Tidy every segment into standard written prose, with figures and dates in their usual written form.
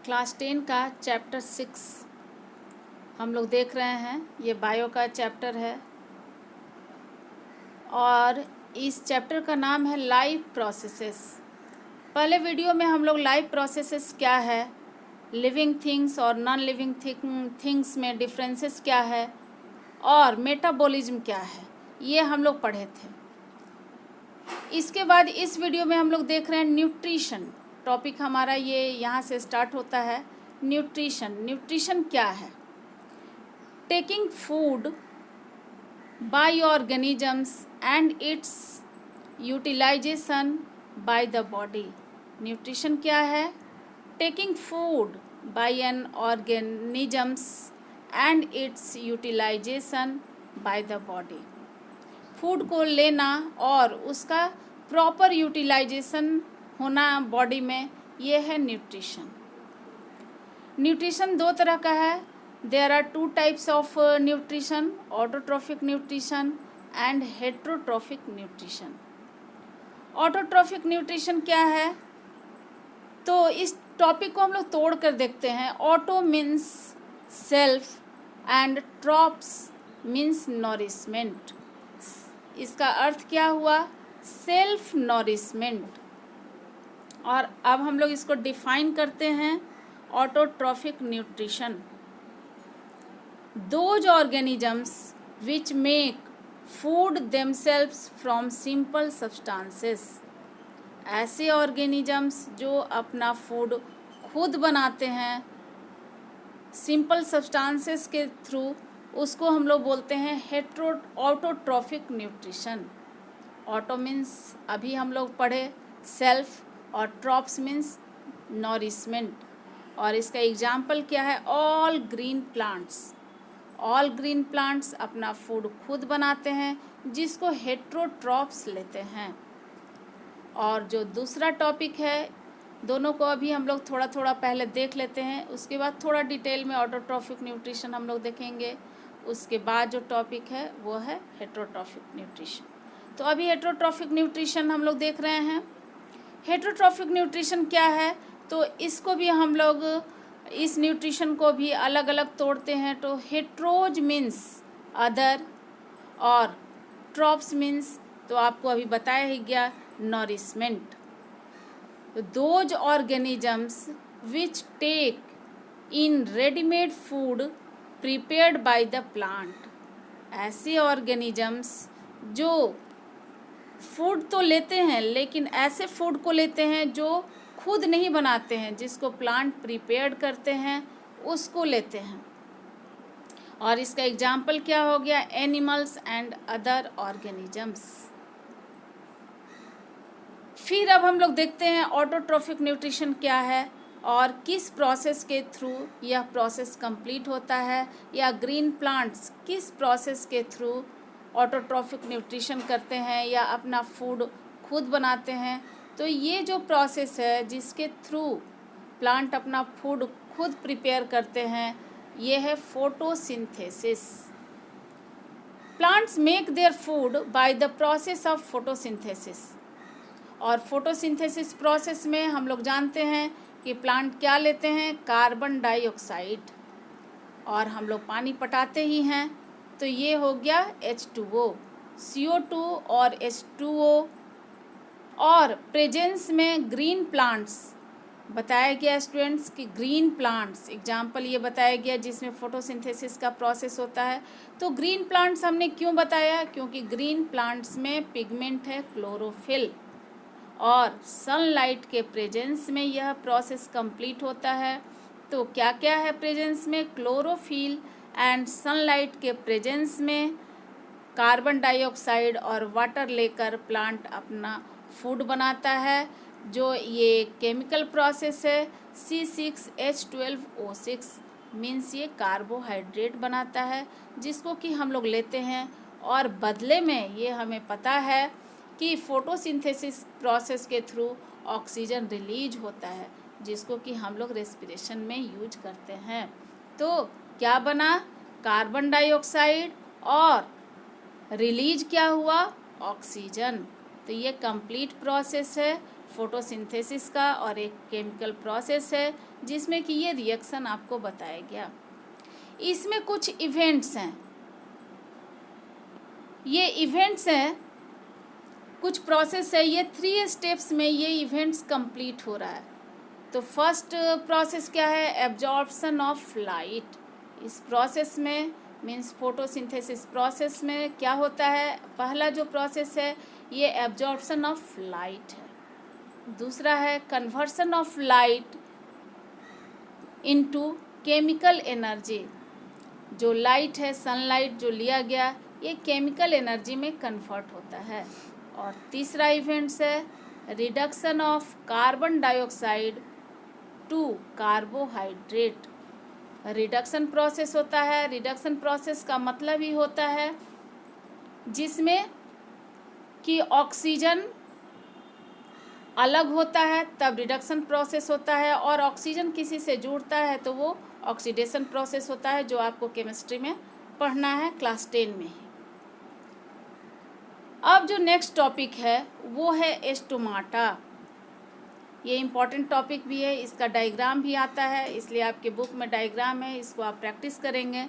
Class 10 का chapter 6 हम लोग देख रहे हैं। ये बायो का चैप्टर है और इस चैप्टर का नाम है लाइफ प्रोसेसेस। पहले वीडियो में हम लोग लाइफ प्रोसेसेस क्या है, लिविंग थिंग्स और नॉन लिविंग थिंग्स में डिफरेंसेस क्या है और मेटाबॉलिज्म क्या है, ये हम लोग पढ़े थे। इसके बाद इस वीडियो में हम लोग देख रहे हैं न्यूट्रिशन। टॉपिक हमारा ये यहाँ से स्टार्ट होता है। न्यूट्रिशन क्या है? Taking food by organisms and its utilization by the body. Nutrition क्या है? Taking food by an organisms and its utilization by the body. Food को लेना और उसका प्रॉपर यूटिलाइजेशन होना बॉडी में, ये है न्यूट्रिशन। न्यूट्रिशन दो तरह का है। There are two types of nutrition, autotrophic nutrition and heterotrophic nutrition. Autotrophic nutrition क्या है? तो इस टॉपिक को हम लोग तोड़ कर देखते हैं। Auto means self and trophs means nourishment. इसका अर्थ क्या हुआ? Self nourishment. और अब हम लोग इसको डिफाइन करते हैं। Autotrophic nutrition, those organisms which make food themselves from simple substances. ऐसे ऑर्गेनिजम्स जो अपना फूड खुद बनाते हैं सिंपल सब्सटेंसेस के थ्रू, उसको हम लोग बोलते हैं ऑटोट्रॉफिक न्यूट्रिशन। ऑटो मीन्स अभी हम लोग पढ़े सेल्फ, और ट्रॉप्स मीन्स नॉरिशमेंट। और इसका एग्जाम्पल क्या है? All green plants. All green plants अपना फूड खुद बनाते हैं, जिसको हेट्रोट्रॉप्स लेते हैं। और जो दूसरा टॉपिक है, दोनों को अभी हम लोग थोड़ा थोड़ा पहले देख लेते हैं, उसके बाद थोड़ा डिटेल में ऑटोट्रॉफिक न्यूट्रिशन हम लोग देखेंगे। उसके बाद जो टॉपिक है वो है हेट्रोट्रॉफिक न्यूट्रिशन। तो अभी हेट्रोट्रॉफिक न्यूट्रिशन हम लोग देख रहे हैं। हेट्रोट्रॉफिक न्यूट्रिशन क्या है? तो इसको भी हम लोग, इस न्यूट्रिशन को भी अलग अलग तोड़ते हैं। तो हेट्रोज मीन्स अदर और ट्रॉप्स मीन्स, तो आपको अभी बताया ही गया, nourishment. Those organisms which take in readymade food prepared by the plant. ऐसे ऑर्गेनिजम्स जो फूड तो लेते हैं, लेकिन ऐसे फूड को लेते हैं जो खुद नहीं बनाते हैं, जिसको प्लांट प्रिपेयर्ड करते हैं, उसको लेते हैं। और इसका एग्जाम्पल क्या हो गया? Animals and other organisms. फिर अब हम लोग देखते हैं ऑटोट्रॉफिक न्यूट्रिशन क्या है और किस प्रोसेस के थ्रू यह प्रोसेस कंप्लीट होता है, या ग्रीन प्लांट्स किस प्रोसेस के थ्रू ऑटोट्रॉफिक न्यूट्रिशन करते हैं या अपना फूड खुद बनाते हैं। तो ये जो प्रोसेस है जिसके थ्रू प्लांट अपना फूड खुद प्रिपेयर करते हैं, ये है photosynthesis. Plants make their food by the process of photosynthesis. और फोटोसिंथेसिस प्रोसेस में हम लोग जानते हैं कि प्लांट क्या लेते हैं? कार्बन डाइऑक्साइड, और हम लोग पानी पटाते ही हैं, तो ये हो गया H2O, CO2 और H2O। और प्रेजेंस में ग्रीन प्लांट्स बताया गया स्टूडेंट्स कि ग्रीन प्लांट्स एग्जाम्पल ये बताया गया जिसमें फोटोसिंथेसिस का प्रोसेस होता है। तो ग्रीन प्लांट्स हमने क्यों बताया? क्योंकि ग्रीन प्लांट्स में पिगमेंट है क्लोरोफिल, और सनलाइट के प्रेजेंस में यह प्रोसेस कंप्लीट होता है। तो क्या क्या है प्रेजेंस में? क्लोरोफिल एंड सनलाइट के प्रेजेंस में कार्बन डाइऑक्साइड और वाटर लेकर प्लांट अपना फूड बनाता है, जो ये केमिकल प्रोसेस है। C6H12O6 मीन्स ये कार्बोहाइड्रेट बनाता है, जिसको कि हम लोग लेते हैं। और बदले में ये हमें पता है कि फोटोसिंथेसिस प्रोसेस के थ्रू ऑक्सीजन रिलीज होता है, जिसको कि हम लोग रेस्पिरेशन में यूज करते हैं। तो क्या बना? कार्बन डाइऑक्साइड, और रिलीज क्या हुआ? ऑक्सीजन। तो ये कंप्लीट प्रोसेस है फोटोसिंथेसिस का और एक केमिकल प्रोसेस है जिसमें कि ये रिएक्शन आपको बताया गया। इसमें कुछ इवेंट्स हैं, ये इवेंट्स हैं, कुछ प्रोसेस है, ये 3 स्टेप्स में ये इवेंट्स कंप्लीट हो रहा है। तो फर्स्ट प्रोसेस क्या है? Absorption of light. इस प्रोसेस में मीन्स फोटोसिंथेसिस प्रोसेस में क्या होता है? पहला जो प्रोसेस है ये एब्जॉर्प्शन ऑफ लाइट है। दूसरा है conversion of light into chemical energy. जो लाइट है, सनलाइट जो लिया गया, ये केमिकल एनर्जी में कन्वर्ट होता है। और तीसरा इवेंट्स है reduction of carbon dioxide to carbohydrate. Reduction process होता है। रिडक्शन प्रोसेस का मतलब ही होता है जिसमें कि ऑक्सीजन अलग होता है तब रिडक्शन प्रोसेस होता है, और ऑक्सीजन किसी से जुड़ता है तो वो ऑक्सीडेशन प्रोसेस होता है, जो आपको केमिस्ट्री में पढ़ना है क्लास 10 में ही। अब जो नेक्स्ट टॉपिक है वो है एस्टोमाटा। ये इम्पॉर्टेंट टॉपिक भी है, इसका डायग्राम भी आता है, इसलिए आपके बुक में डायग्राम है, इसको आप प्रैक्टिस करेंगे।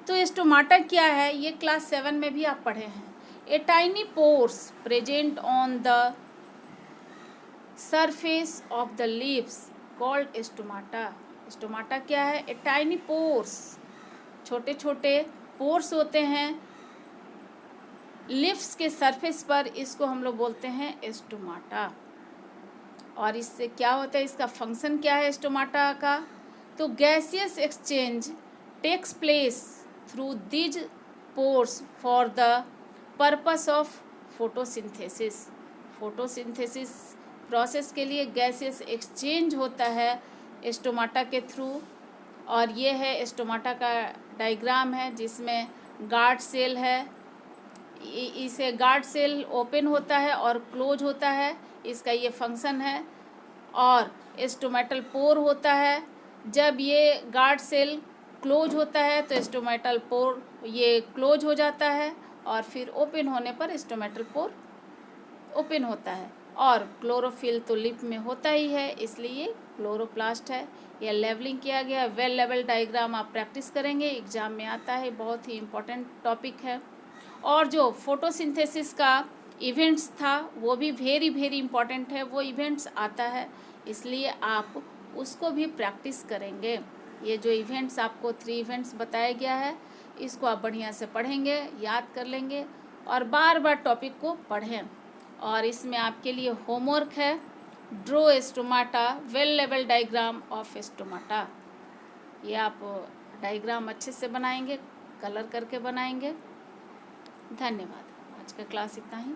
तो एस्टोमाटा क्या है ये क्लास 7 में भी आप पढ़े हैं। A tiny pores present on the surface of the leaves called stomata. Stomata क्या है? ए टाइनी पोर्स, छोटे छोटे पोर्स होते हैं लीव्स के सरफेस पर, इसको हम लोग बोलते हैं एस्टोमाटा। और इससे क्या होता है, इसका फंक्शन क्या है एस्टोमाटा का? तो gaseous exchange takes place through these pores for the purpose of photosynthesis. Photosynthesis process के लिए गैसियस एक्सचेंज होता है एस्टोमाटा के थ्रू। और ये है एस्टोमाटा का डायग्राम है जिसमें गार्ड सेल है, इसे गार्ड सेल ओपन होता है और क्लोज होता है, इसका ये फंक्शन है। और एस्टोमेटल पोर होता है, जब ये गार्ड सेल क्लोज होता है तो एस्टोमेटल पोर ये क्लोज हो जाता है, और फिर ओपन होने पर एस्टोमेटल पोर ओपन होता है। और क्लोरोफिल तो लिप में होता ही है, इसलिए क्लोरोप्लास्ट है। यह लेवलिंग किया गया, वेल लेवल डायग्राम आप प्रैक्टिस करेंगे, एग्जाम में आता है, बहुत ही इम्पोर्टेंट टॉपिक है। और जो फोटोसिंथेसिस का इवेंट्स था वो भी वेरी वेरी इंपॉर्टेंट है, वो इवेंट्स आता है, इसलिए आप उसको भी प्रैक्टिस करेंगे। ये जो इवेंट्स आपको 3 इवेंट्स बताया गया है, इसको आप बढ़िया से पढ़ेंगे, याद कर लेंगे और बार बार टॉपिक को पढ़ें। और इसमें आपके लिए होमवर्क है, draw stomata well level diagram of stomata. ये आप डायग्राम अच्छे से बनाएंगे, कलर करके बनाएंगे। धन्यवाद। आज का क्लास इतना ही।